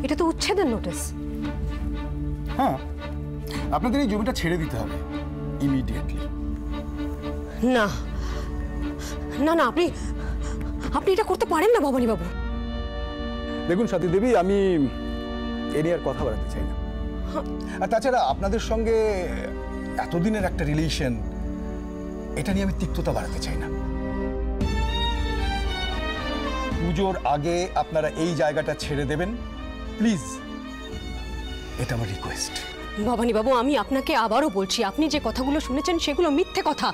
এটা তো উচ্ছেদের নোটিশ। হ্যাঁ, আপনাদের এই জমিটা ছেড়ে দিতে হবে ইমিডিয়েটলি। না না না, আপনি আপনি এটা করতে পারেন না ভবানী বাবু। দেখুন সতী দেবী, আমি এ নিয়ে আর কথা বলতে চাই না। আর তাছাড়া আপনাদের সঙ্গে এতদিনের একটা রিলেশন, এটা নিয়ে আমি তিক্ততা বাড়াতে চাই না। পুজোর আগে আপনারা এই জায়গাটা ছেড়ে দেবেন প্লিজ, এটা আমার রিকোয়েস্ট। ভবানী বাবু, আমি আপনাকে আবারও বলছি, আপনি যে কথাগুলো শুনেছেন সেগুলো মিথ্যে কথা।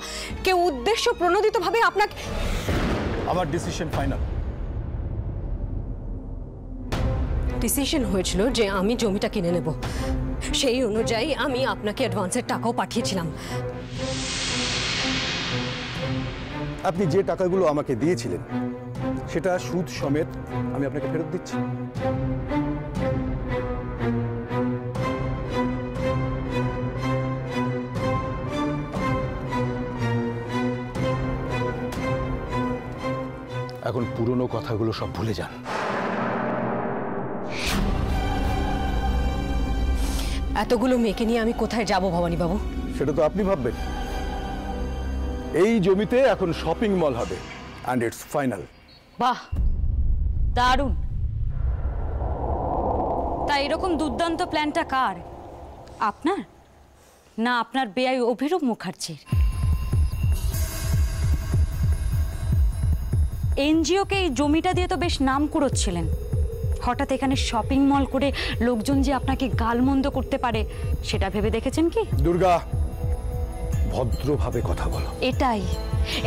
কেউ উদ্দেশ্য প্রণোদিতভাবে আপনাকে। আমার ডিসিশন ফাইনাল। ডিসিশন হয়েছিল যে আমি জমিটা কিনে নেব, সেই অনুযায়ী আমি আপনাকে অ্যাডভান্সের টাকাও পাঠিয়েছিলাম। আপনি যে টাকাগুলো আমাকে দিয়েছিলেন সেটা সুদ সমেত আমি আপনাকে ফেরত দিচ্ছি। এখন পুরনো কথাগুলো সব ভুলে যান। এতগুলো মেয়েকে নিয়ে আমি কোথায় যাব ভবানী বাবু? সেটা তো আপনি ভাববেন। এই জমিতে এখন শপিং মল হবে and it's final। বাহ, দারুণ। তা এরকম দুর্দান্ত প্ল্যানটা কার? আপনার না আপনার বেয়াই অভিরূপ মুখার্জির? এনজিওকে এই জমিটা দিয়ে তো বেশ নাম কুড়োচ্ছিলেন, হঠাৎ এখানে শপিং মল করে লোকজন যে আপনাকে গালমন্দ করতে পারে সেটা ভেবে দেখেছেন কি? দুর্গা, ভদ্রভাবে কথা বলো।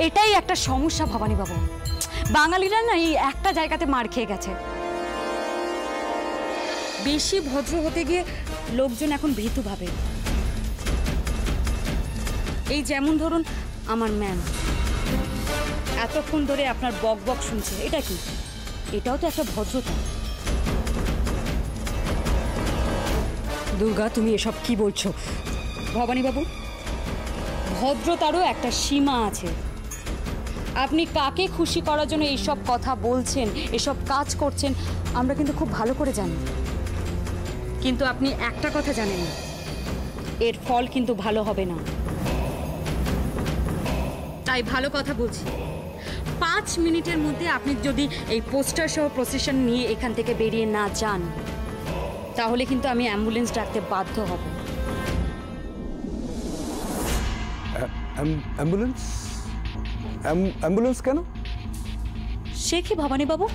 এটাই একটা সমস্যা ভবানী বাবু। বাঙালিরা না এই একটা জায়গাতে মার খেয়ে গেছে। বেশি ভদ্র হতে গিয়ে লোকজন এখন ভীতু ভাবে। এই যেমন ধরুন আমার ম্যাম এতক্ষণ ধরে আপনার বক বক শুনছে, এটা কি? এটাও তো একটা ভদ্রতা। দুর্গা, তুমি এসব কি বলছো? ভবানী বাবু, ভদ্রতারও একটা সীমা আছে। আপনি কাকে খুশি করার জন্য এইসব কথা বলছেন, এসব কাজ করছেন, আমরা কিন্তু খুব ভালো করে জানি। কিন্তু আপনি একটা কথা জানেন না, এর ফল কিন্তু ভালো হবে না। তাই ভালো কথা বলছি, 5 মিনিটের মধ্যে আপনি যদি এই পোস্টার সহ প্রসেশন নিয়ে এখান থেকে বেরিয়ে না যান, তাহলে কিন্তু আমি অ্যাম্বুলেন্স ডাকতে বাধ্য হব। অ্যাম্বুলেন্স? অ্যাম্বুলেন্স কেন? সে কি ভবানী বাবু,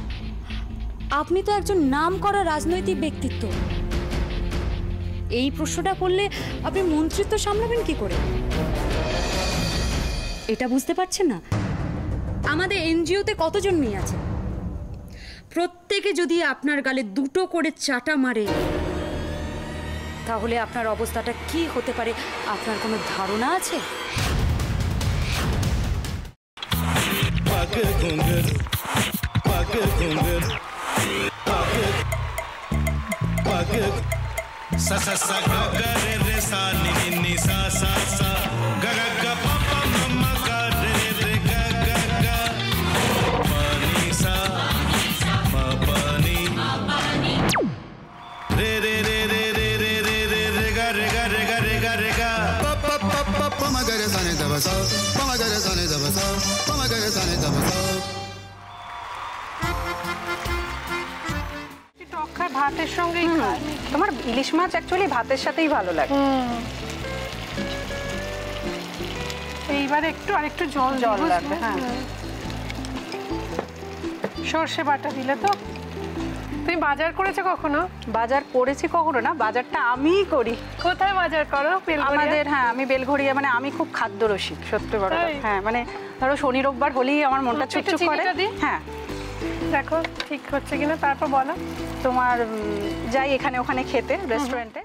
আপনি তো একজন নামকরা রাজনৈতিক ব্যক্তিত্ব। এই প্রশ্নটা করলে আপনি মন্ত্রিত্ব সামলাবেন কি করে? এটা বুঝতে পারছেন না? আমাদের এনজিওতে কতজন মেয়ে আছে, প্রত্যেকে যদি আপনার গালে 2টো করে চাটা মারে, তাহলে আপনার অবস্থাটা কি হতে পারে আপনার কোনো ধারণা আছে? sa sa sa ga ga re re sa ni ni ni sa sa sa ga ga ga pa pa ma ma ga re re ga ga ga pa ni sa ma pa ni re re re re re re re re re ga re ga re ga re ga re ga pa pa pa pa pa ma ga re sa ni da ba sa pa ma ga re sa ni da ba sa pa ma ga re sa ni da ba sa। ভাতের সঙ্গেই খায়। তোমার ইলিশ মাছ actually ভাতের সাথেই ভালো লাগে। এইবার আরেকটু জল লাগবে। হ্যাঁ, সর্ষে বাটা দিলে তো। তুমি বাজার করেছো কখনো? বাজার করেছি কখনো না, বাজারটা আমিই করি। কোথায় বাজার করো? আমাদের, হ্যাঁ, আমি বেলঘড়িয়া, মানে আমি খুব খাদ্য রসিক, সত্যি বড়। হ্যাঁ, মানে ধরো শনি রোববার হলেই আমার মনটা চুপচুপ করে। হ্যাঁ, দেখো ঠিক হচ্ছে কিনা, তারপর বলো। তোমার যাই এখানে ওখানে খেতে, রেস্টুরেন্টে।